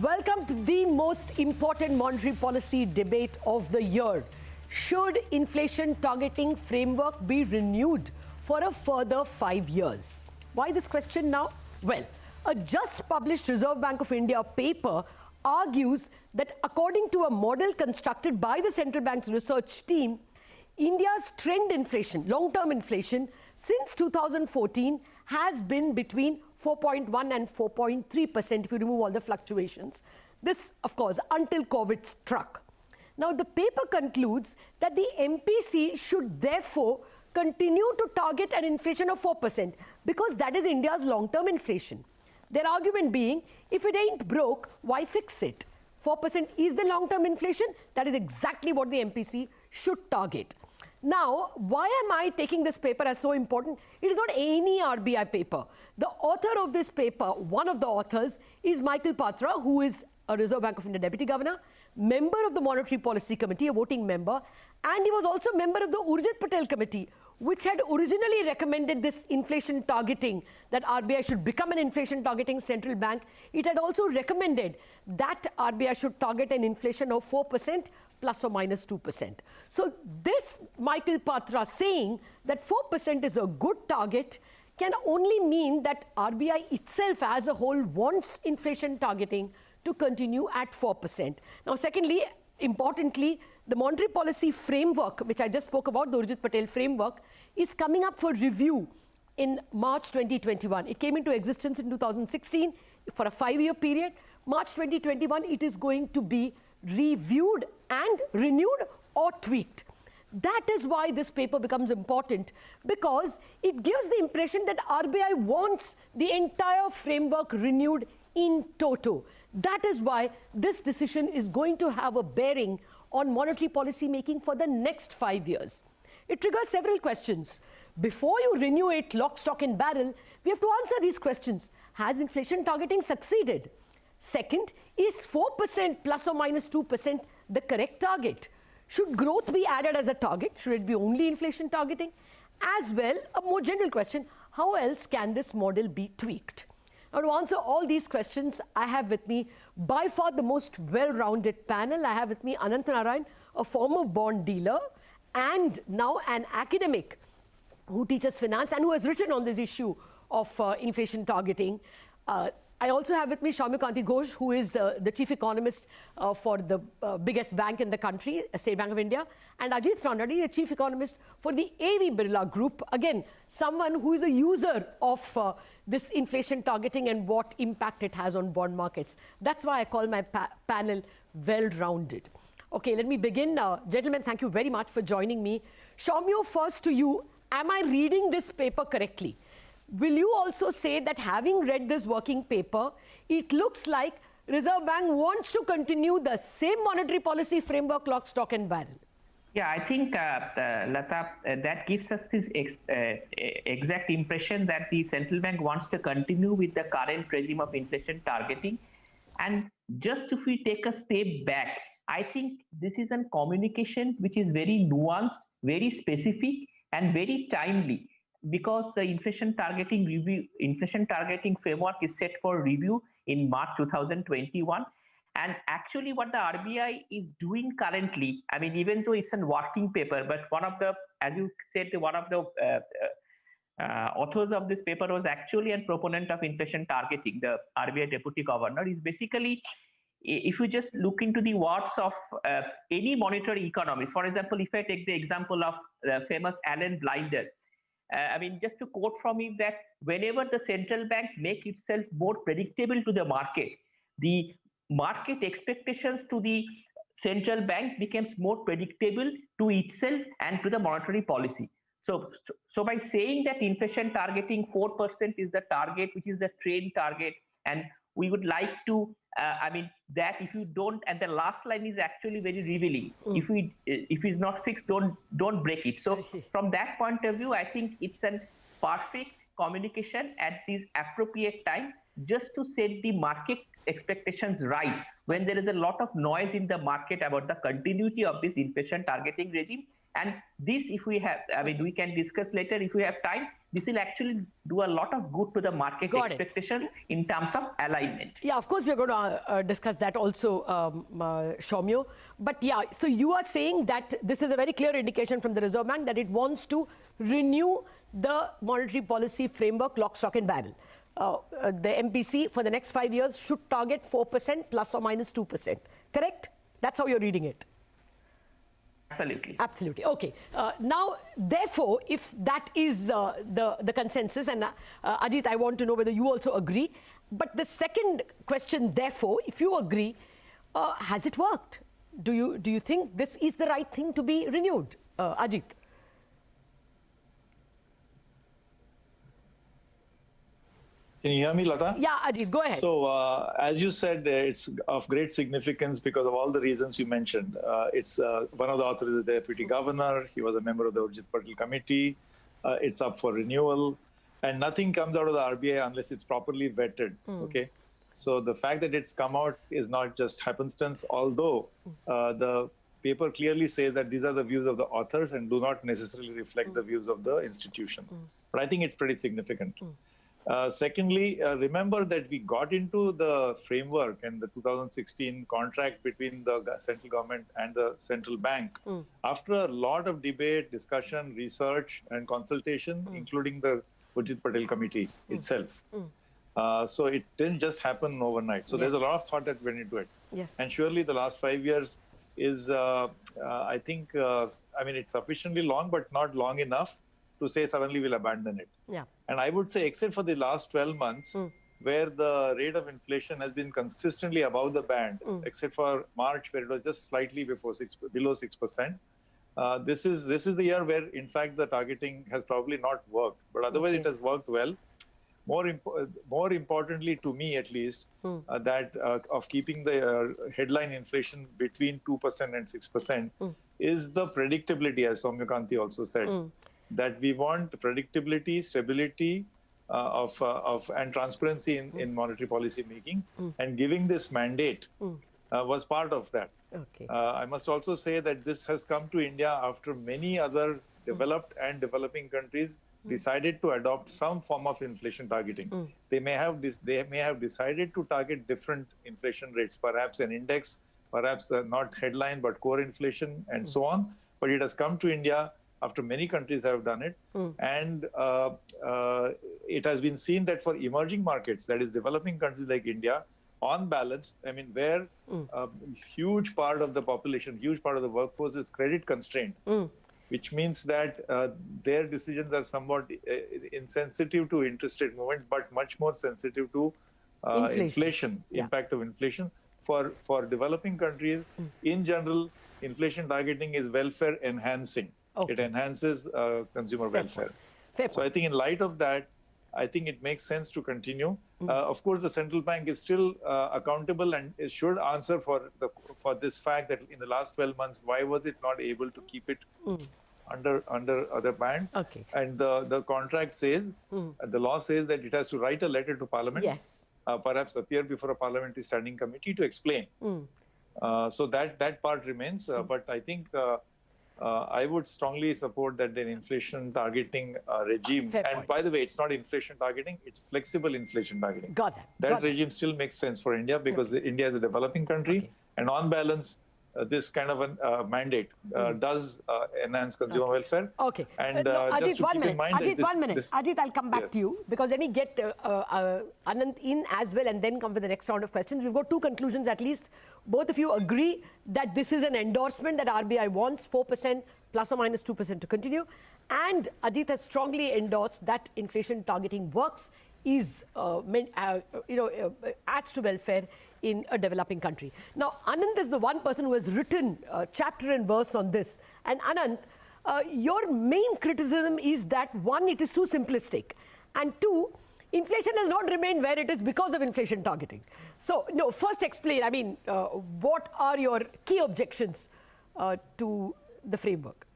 Welcome to the most important monetary policy debate of the year. Should inflation targeting framework be renewed for a further 5 years? Why this question now? Well, a just published Reserve Bank of India paper argues that according to a model constructed by the central bank's research team, India's trend inflation, long-term inflation, since 2014 has been between 4.1 and 4.3% if you remove all the fluctuations. This, of course, until COVID struck. Now, the paper concludes that the MPC should therefore continue to target an inflation of 4% because that is India's long-term inflation. Their argument being, if it ain't broke, why fix it? 4% is the long-term inflation. That is exactly what the MPC should target. Now, why am I taking this paper as so important? It is not any RBI paper. The author of this paper, one of the authors, is Michael Patra, who is a Reserve Bank of India Deputy Governor, member of the Monetary Policy Committee, a voting member, and he was also a member of the Urjit Patel Committee, which had originally recommended this inflation targeting, that RBI should become an inflation targeting central bank. It had also recommended that RBI should target an inflation of 4% plus or minus 2%. So this Michael Patra saying that 4% is a good target can only mean that RBI itself as a whole wants inflation targeting to continue at 4%. Now, secondly, importantly, the monetary policy framework, which I just spoke about, the Urjit Patel framework, is coming up for review in March 2021. It came into existence in 2016 for a 5-year period. March 2021, it is going to be reviewed and renewed or tweaked. That is why this paper becomes important, because it gives the impression that RBI wants the entire framework renewed in toto. That is why this decision is going to have a bearing on monetary policy making for the next 5 years. It triggers several questions. Before you renew it lock, stock and barrel, we have to answer these questions. Has inflation targeting succeeded? Second, is 4% plus or minus 2% the correct target? Should growth be added as a target? Should it be only inflation targeting? As well, a more general question, how else can this model be tweaked? Now, to answer all these questions, I have with me by far the most well-rounded panel. I have with me Anant Narayan, a former bond dealer and now an academic who teaches finance and who has written on this issue of inflation targeting. I also have with me Soumya Kanti Ghosh, who is the chief economist for the biggest bank in the country, State Bank of India, and Ajit Ranade, the chief economist for the AV Birla Group. Again, someone who is a user of this inflation targeting and what impact it has on bond markets. That's why I call my panel well-rounded. Okay, let me begin. Gentlemen, thank you very much for joining me. Soumya, first to you, am I reading this paper correctly? Will you also say that having read this working paper, it looks like Reserve Bank wants to continue the same monetary policy framework, lock, stock and barrel? Yeah, I think, Lata, that gives us this exact impression that the central bank wants to continue with the current regime of inflation targeting. And just if we take a step back, I think this is a communication which is very nuanced, very specific and very timely, because the inflation targeting framework is set for review in March 2021. And actually what the RBI is doing currently, I mean, even though it's a working paper, but one of the, as you said, one of the authors of this paper was actually a proponent of inflation targeting, the RBI Deputy Governor, is basically, if you just look into the words of any monetary economist, for example, if I take the example of the famous Alan Blinder, I mean, just to quote from him that whenever the central bank make itself more predictable to the market expectations to the central bank becomes more predictable to itself and to the monetary policy. So by saying that inflation targeting 4% is the target, which is the trend target, and we would like to, I mean, that if you don't, and the last line is actually very revealing. If it's not fixed, don't break it. So from that point of view, I think it's a perfect communication at this appropriate time, just to set the market expectations right when there is a lot of noise in the market about the continuity of this inflation targeting regime. And this, if we have, I mean, we can discuss later if we have time. this will actually do a lot of good to the market Got it. expectations in terms of alignment. Yeah, of course, we're going to discuss that also, Soumya. But yeah, so you are saying that this is a very clear indication from the Reserve Bank that it wants to renew the monetary policy framework lock, stock and barrel. The MPC for the next 5 years should target 4% plus or minus 2%. Correct? That's how you're reading it. Absolutely. Absolutely. Okay. Now, therefore, if that is the consensus, and Ajit, I want to know whether you also agree. But the second question, therefore, if you agree, has it worked? Do you think this is the right thing to be renewed, Ajit? Can you hear me, Lata? Yeah, Ajit, go ahead. So, as you said, it's of great significance because of all the reasons you mentioned. It's one of the authors is the deputy governor. He was a member of the Urjit Patel committee. It's up for renewal, and nothing comes out of the RBI unless it's properly vetted. Okay, so the fact that it's come out is not just happenstance. Although the paper clearly says that these are the views of the authors and do not necessarily reflect the views of the institution. But I think it's pretty significant. Secondly, remember that we got into the framework and the 2016 contract between the central government and the central bank after a lot of debate, discussion, research, and consultation, including the Urjit Patel committee itself. So it didn't just happen overnight. So there's a lot of thought that went into it. Yes. And surely the last 5 years is, I think, I mean, it's sufficiently long, but not long enough to say suddenly we'll abandon it. Yeah. And I would say, except for the last 12 months, where the rate of inflation has been consistently above the band, except for March, where it was just slightly below 6%. This is the year where, in fact, the targeting has probably not worked, but otherwise it has worked well. More importantly, to me at least, that of keeping the headline inflation between 2% and 6% is the predictability, as Soumya Kanti also said. That we want predictability, stability and transparency in monetary policy making, and giving this mandate was part of that. Okay. I must also say that this has come to India after many other developed and developing countries decided to adopt some form of inflation targeting. They may have decided to target different inflation rates, perhaps an index, perhaps not headline but core inflation, and so on. But it has come to India after many countries have done it. And it has been seen that for emerging markets, that is developing countries like India, on balance, I mean, where a huge part of the population, huge part of the workforce is credit constrained, which means that their decisions are somewhat insensitive to interest rate movement, but much more sensitive to inflation, impact of inflation. For developing countries, in general, inflation targeting is welfare enhancing. It enhances consumer welfare. So I think in light of that, I think it makes sense to continue. Of course, the central bank is still accountable and should answer for this fact that in the last 12 months, why was it not able to keep it under other band? Okay. And the contract says, the law says that it has to write a letter to Parliament. Yes. Perhaps appear before a parliamentary standing committee to explain. So that part remains. But I think I would strongly support that an inflation targeting regime. Fair And point. by the way, it's not inflation targeting, it's flexible inflation targeting. Got that. That Got that. regime still makes sense for India because India is a developing country. Okay. And on balance, this kind of a mandate does enhance consumer welfare. Okay. And No, just Ajit, to one keep minute. in mind Ajit, that 1 minute. Ajit, I'll come back Yes. to you because let me get Anand in as well and then come for the next round of questions. We've got two conclusions at least. Both of you agree that this is an endorsement that RBI wants 4% plus or minus 2% to continue. And Ajit has strongly endorsed that inflation targeting works, adds to welfare in a developing country. Now, Anand is the one person who has written chapter and verse on this. And Anand, your main criticism is that one, it is too simplistic. And two, inflation has not remained where it is because of inflation targeting. So, no, first explain, I mean, what are your key objections to the framework?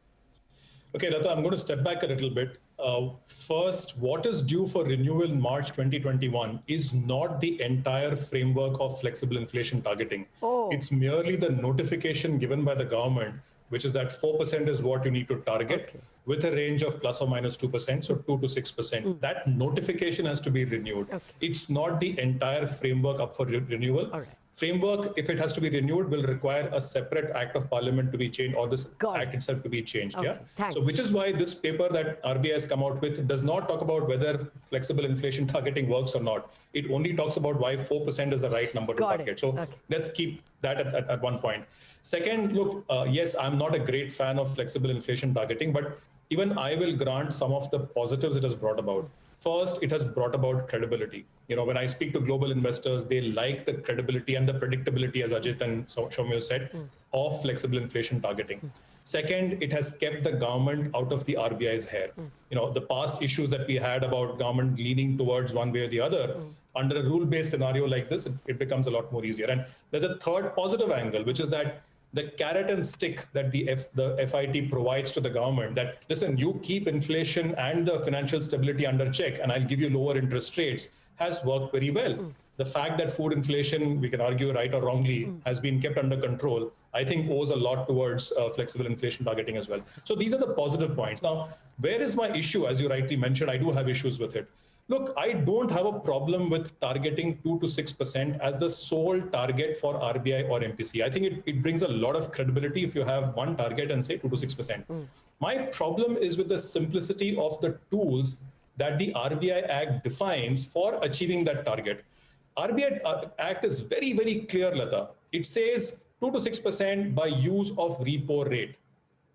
Okay, Lata, I'm going to step back a little bit. First, what is due for renewal in March 2021 is not the entire framework of flexible inflation targeting. It's merely the notification given by the government, which is that 4% is what you need to target. with a range of plus or minus 2%, so 2 to 6%. That notification has to be renewed. Okay. It's not the entire framework up for renewal. All right. Framework, if it has to be renewed, will require a separate act of parliament to be changed, or this act itself to be changed. Okay, Yeah. thanks. So, which is why this paper that RBI has come out with does not talk about whether flexible inflation targeting works or not. It only talks about why 4% is the right number to target. So, let's keep that at one point. Second, look, yes, I'm not a great fan of flexible inflation targeting, but even I will grant some of the positives it has brought about. First, it has brought about credibility. When I speak to global investors, they like the credibility and the predictability, as Ajit and Soumya said, of flexible inflation targeting. Second, it has kept the government out of the RBI's hair. The past issues that we had about government leaning towards one way or the other, under a rule-based scenario like this, it becomes a lot more easier. And there's a third positive angle, which is that the carrot and stick that the FIT provides to the government, that, listen, you keep inflation and the financial stability under check, and I'll give you lower interest rates, has worked very well. The fact that food inflation, we can argue right or wrongly, has been kept under control, I think owes a lot towards flexible inflation targeting as well. So these are the positive points. Now, where is my issue? As you rightly mentioned, I do have issues with it. Look, I don't have a problem with targeting 2 to 6% as the sole target for RBI or MPC. I think it brings a lot of credibility if you have one target and say 2 to 6%. My problem is with the simplicity of the tools that the RBI Act defines for achieving that target. RBI Act is very, very clear, Lata. It says 2 to 6% by use of repo rate.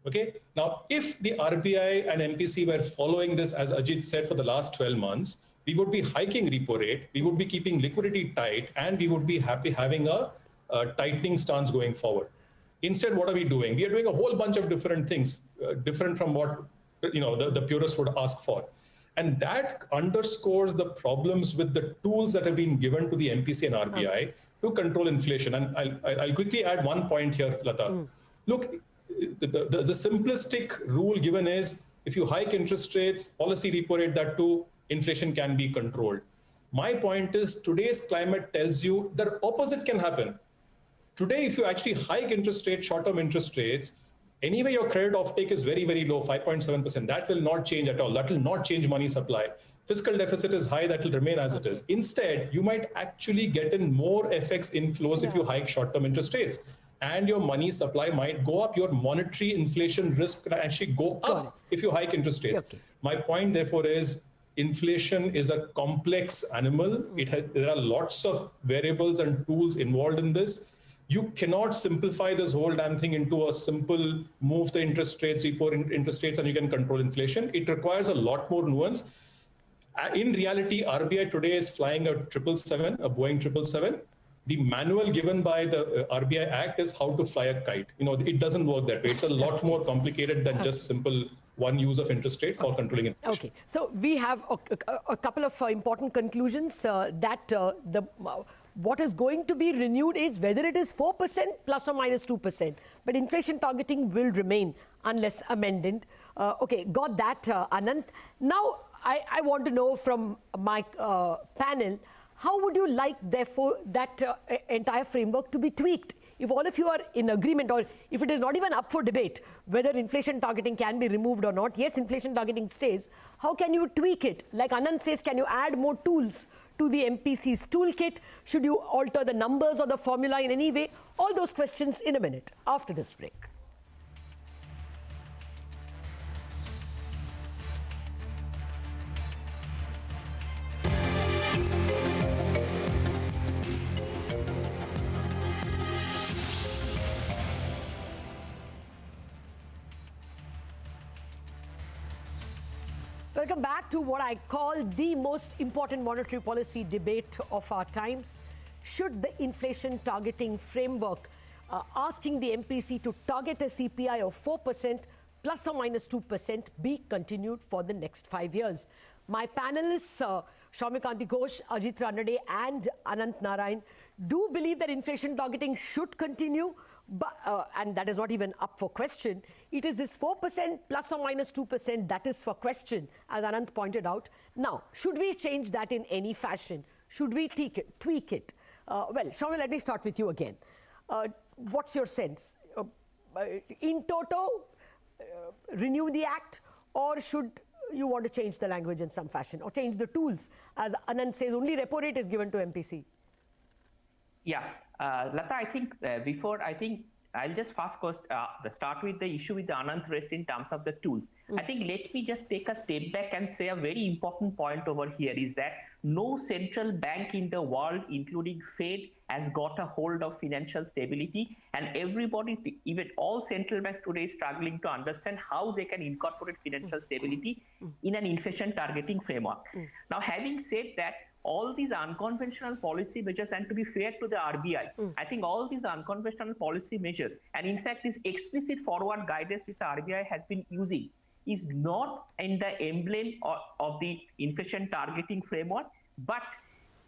Okay. Now, if the RBI and MPC were following this, as Ajit said, for the last 12 months, we would be hiking repo rate, we would be keeping liquidity tight, and we would be having a tightening stance going forward. Instead, what are we doing? We are doing a whole bunch of different things, different from what the purists would ask for. And that underscores the problems with the tools that have been given to the MPC and RBI to control inflation. And I'll quickly add one point here, Lata. Look, the simplistic rule given is, if you hike interest rates, policy repo rate that too, inflation can be controlled. My point is, today's climate tells you the opposite can happen. Today, if you actually hike interest rates, short-term interest rates, anyway, your credit offtake is very, very low, 5.7%. That will not change at all. That will not change money supply. Fiscal deficit is high, that will remain as it is. Instead, you might actually get in more FX inflows if you hike short-term interest rates. And your money supply might go up. Your monetary inflation risk can actually go up if you hike interest rates. My point, therefore, is inflation is a complex animal. There are lots of variables and tools involved in this. You cannot simplify this whole damn thing into a simple move the interest rates, repo interest rates, and you can control inflation. It requires a lot more nuance. In reality, RBI today is flying a 777, a Boeing 777. The manual given by the RBI Act is how to fly a kite. It doesn't work that way. It's a lot more complicated than just simple one use of interest rate for controlling inflation. Okay, so we have a couple of important conclusions that what is going to be renewed is whether it is 4% plus or minus 2%, but inflation targeting will remain unless amended. Okay, got that, Anant. Now, I want to know from my panel, how would you like, therefore, that entire framework to be tweaked? If all of you are in agreement, or if it is not even up for debate, whether inflation targeting can be removed or not, yes, inflation targeting stays, how can you tweak it? Like Anand says, can you add more tools to the MPC's toolkit? Should you alter the numbers or the formula in any way? All those questions in a minute, after this break. Welcome back to what I call the most important monetary policy debate of our times. Should the inflation targeting framework asking the MPC to target a CPI of 4% plus or minus 2% be continued for the next 5 years? My panelists, Soumyakanti Ghosh, Ajit Ranade and Anant Narayan, do believe that inflation targeting should continue, but, and that is not even up for question. It is this 4% plus or minus 2% that is for question, as Anant pointed out. Now, should we change that in any fashion? Should we tweak it? Well, Soumya, let me start with you again. What's your sense? In toto, renew the act, or should you want to change the language in some fashion or change the tools? As Anand says, only repo rate is given to MPC. Yeah, Lata, I think I'll just start with the issue with the Anand raised in terms of the tools. I think let me just take a step back and say a very important point over here is that no central bank in the world, including Fed, has got a hold of financial stability, and everybody, even all central banks today, is struggling to understand how they can incorporate financial stability in an inflation targeting framework. Now, having said that, all these unconventional policy measures, and to be fair to the RBI, I think all these unconventional policy measures, and in fact this explicit forward guidance which the RBI has been using, is not in the emblem of the inflation targeting framework. But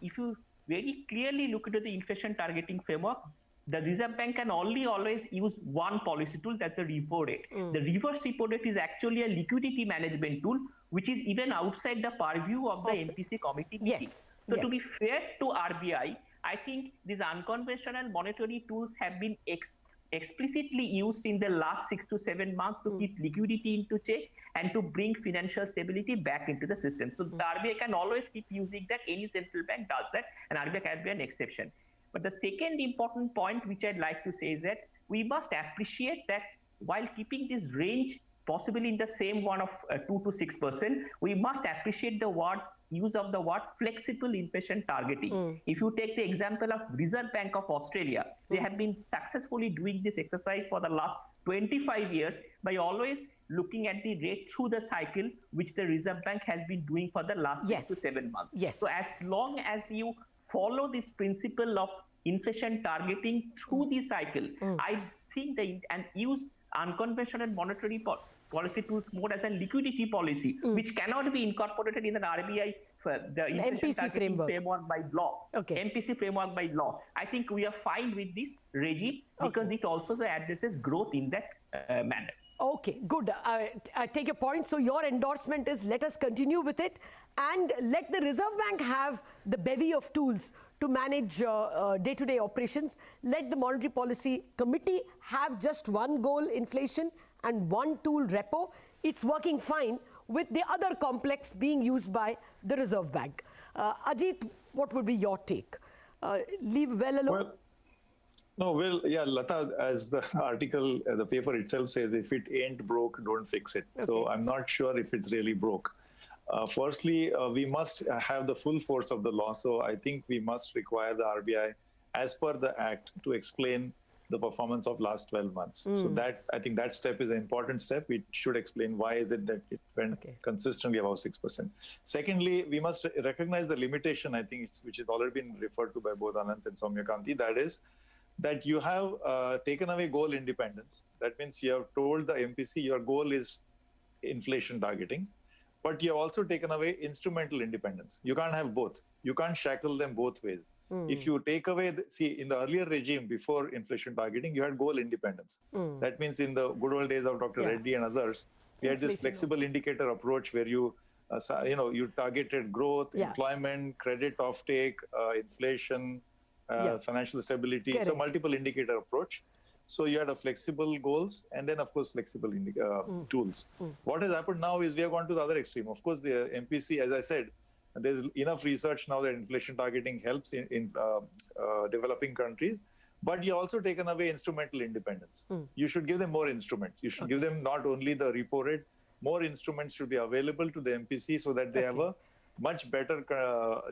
if you very clearly look into the inflation targeting framework, the Reserve Bank can only always use one policy tool, that's the repo rate. The reverse repo rate is actually a liquidity management tool, which is even outside the purview of the MPC committee meeting. Yes. So to be fair to RBI, I think these unconventional monetary tools have been explicitly used in the last 6 to 7 months to keep liquidity into check and to bring financial stability back into the system. So the RBI can always keep using that. Any central bank does that, and RBI can be an exception. But the second important point which I'd like to say is that we must appreciate that while keeping this range possibly in the same one of 2 to 6%, we must appreciate the use of the word flexible inflation targeting. If you take the example of Reserve Bank of Australia, they have been successfully doing this exercise for the last 25 years by always looking at the rate through the cycle, which the Reserve Bank has been doing for the last 6 to 7 months. So as long as you follow this principle of inflation targeting through the cycle, I think and use unconventional monetary policy tools more as a liquidity policy, which cannot be incorporated in an RBI, the inflation MPC framework by law. MPC framework by law. I think we are fine with this regime because it also addresses growth in that manner. Okay, good. I take your point. So your endorsement is let us continue with it and let the Reserve Bank have the bevy of tools to manage day-to-day operations. Let the Monetary Policy Committee have just one goal, inflation, and one tool, repo. It's working fine with the other complex being used by the Reserve Bank. Ajit, what would be your take? Leave well alone? Lata, as the article, the paper itself says, if it ain't broke, don't fix it. So I'm not sure if it's really broke. Firstly, we must have the full force of the law. So I think we must require the RBI, as per the Act, to explain the performance of last 12 months. So that, I think that step is an important step. We should explain why is it that it went consistently above 6%. Secondly, we must recognize the limitation, I think, which has already been referred to by both Anant and Soumyakanti, that is, that you have taken away goal independence. That means you have told the MPC your goal is inflation targeting, but you have also taken away instrumental independence. You can't have both. You can't shackle them both ways. If you take away, in the earlier regime before inflation targeting, you had goal independence. That means in the good old days of Dr. Reddy and others, we had this flexible indicator approach where you targeted growth, employment, credit offtake, inflation, financial stability, so multiple indicator approach. So you had a flexible goals and then, of course, flexible tools. What has happened now is we have gone to the other extreme. Of course, the MPC, as I said, there's enough research now that inflation targeting helps in developing countries, but you also taken away instrumental independence. You should give them more instruments. You should give them not only the repo rate, more instruments should be available to the MPC so that they have a much better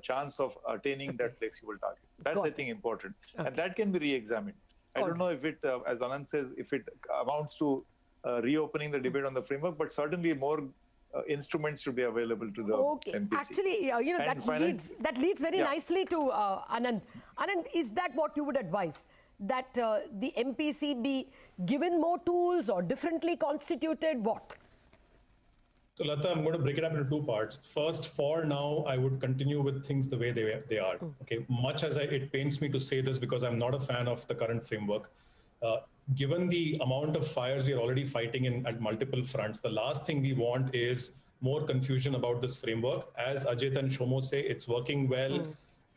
chance of attaining that flexible target. That's, I think, important. And that can be re-examined. I don't know if it, as Anand says, if it amounts to reopening the debate on the framework, but certainly more instruments should be available to the MPC. Actually, that leads very nicely to Anand. Anand, is that what you would advise? That the MPC be given more tools or differently constituted? What? So Lata, I'm going to break it up into two parts. First, for now, I would continue with things the way they are. Okay, much as it pains me to say this because I'm not a fan of the current framework. Given the amount of fires we are already fighting at multiple fronts, the last thing we want is more confusion about this framework. As Ajit and Shomo say, it's working well.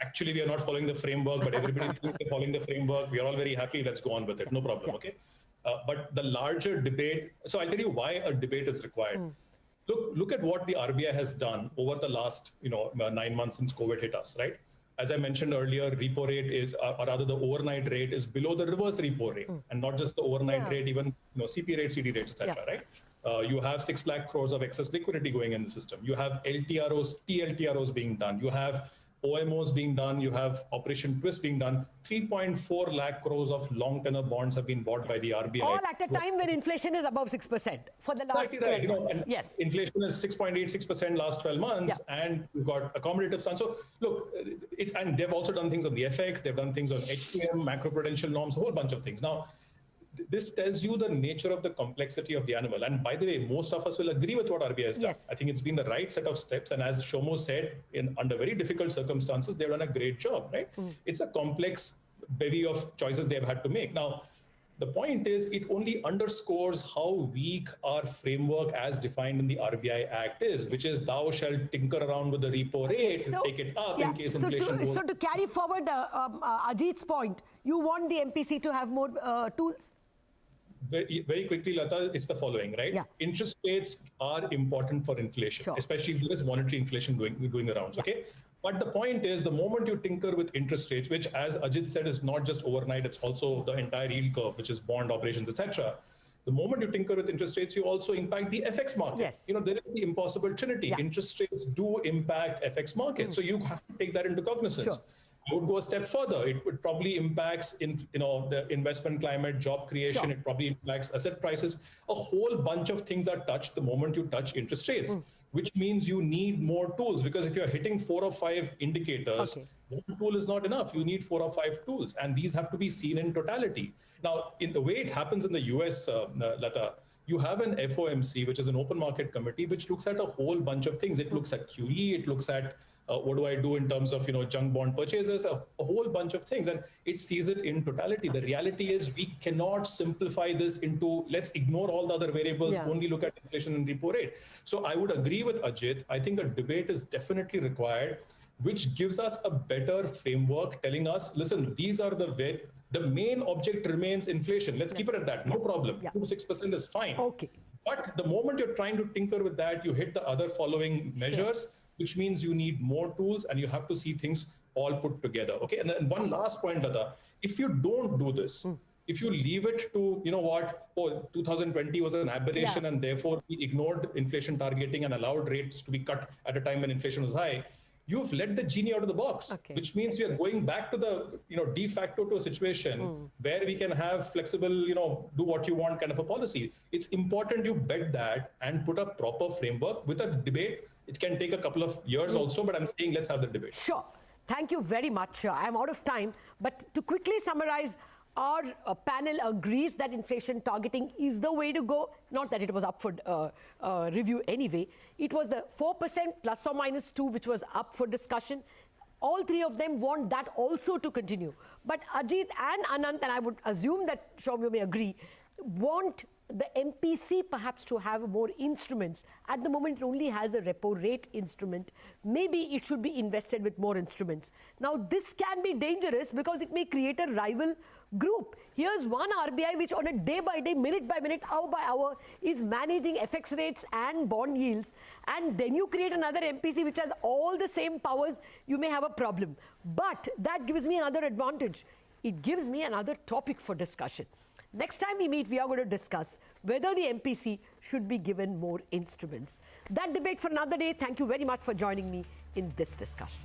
Actually, we are not following the framework, but everybody thinks they're following the framework. We are all very happy. Let's go on with it. No problem. Okay. But the larger debate. So I'll tell you why a debate is required. look at what the RBI has done over the last 9 months since COVID hit us, right? As I mentioned earlier, repo rate is, or rather the overnight rate is below the reverse repo rate, and not just the overnight rate, even CP rate, CD rates, etc. Right? You have 6 lakh crores of excess liquidity going in the system. You have LTROs, TLTROs being done. You have OMOs being done. You have Operation Twist being done. 3.4 lakh crores of long tenor bonds have been bought by the RBI. All at a time when inflation is above 6% for the last 12 months. Yes. Inflation is 6.86% last 12 months, and you've got accommodative stance. So look, and they've also done things on the FX, they've done things on HTM, macroprudential norms, a whole bunch of things. Now, this tells you the nature of the complexity of the animal. And by the way, most of us will agree with what RBI has done. Yes. I think it's been the right set of steps. And as Shomo said, under very difficult circumstances, they've done a great job, right? It's a complex bevy of choices they've had to make. Now, the point is, it only underscores how weak our framework as defined in the RBI Act is, which is thou shalt tinker around with the repo rate and take it up in case inflation goes. So to carry forward Ajit's point, you want the MPC to have more tools? Very quickly, Lata, it's the following, right? Yeah. Interest rates are important for inflation, especially if there is monetary inflation going around, okay? But the point is, the moment you tinker with interest rates, which, as Ajit said, is not just overnight, it's also the entire yield curve, which is bond operations, etc. The moment you tinker with interest rates, you also impact the FX market. Yes. There is the impossible trinity. Yeah. Interest rates do impact FX markets. So you have to take that into cognizance. Sure. I would go a step further. It would probably impacts the investment climate, job creation. Sure. It probably impacts asset prices. A whole bunch of things are touched the moment you touch interest rates, which means you need more tools, because if you're hitting 4 or 5 indicators, one tool is not enough. You need 4 or 5 tools, and these have to be seen in totality. Now, in the way it happens in the US, Lata, you have an FOMC, which is an open market committee, which looks at a whole bunch of things. It looks at QE, it looks at what do I do in terms of junk bond purchases, a whole bunch of things, and it sees it in totality. The reality is we cannot simplify this into let's ignore all the other variables, only look at inflation and repo rate. So I would agree with Ajit. I think a debate is definitely required, which gives us a better framework telling us, listen, these are the main object remains inflation. Let's keep it at that. No problem. 2 to 6% is fine. Okay. But the moment you're trying to tinker with that, you hit the other following measures, which means you need more tools and you have to see things all put together. Okay. And then one last point, Lata, if you don't do this, if you leave it to, 2020 was an aberration and therefore we ignored inflation targeting and allowed rates to be cut at a time when inflation was high, you've let the genie out of the box, which means we are going back to the, de facto to a situation where we can have flexible, do what you want kind of a policy. It's important you bed that and put a proper framework with a debate. It can take a couple of years also, but I'm saying let's have the debate. Sure. Thank you very much. I'm out of time. But to quickly summarize, our panel agrees that inflation targeting is the way to go. Not that it was up for review anyway. It was the 4% plus or minus 2, which was up for discussion. All three of them want that also to continue. But Ajit and Anant, and I would assume that Shoumya may agree, want the MPC perhaps to have more instruments. At the moment, it only has a repo rate instrument. Maybe it should be invested with more instruments. Now, this can be dangerous because it may create a rival group. Here's one RBI which on a day by day, minute by minute, hour by hour is managing FX rates and bond yields. And then you create another MPC which has all the same powers. You may have a problem. But that gives me another advantage. It gives me another topic for discussion. Next time we meet, we are going to discuss whether the MPC should be given more instruments. That debate for another day. Thank you very much for joining me in this discussion.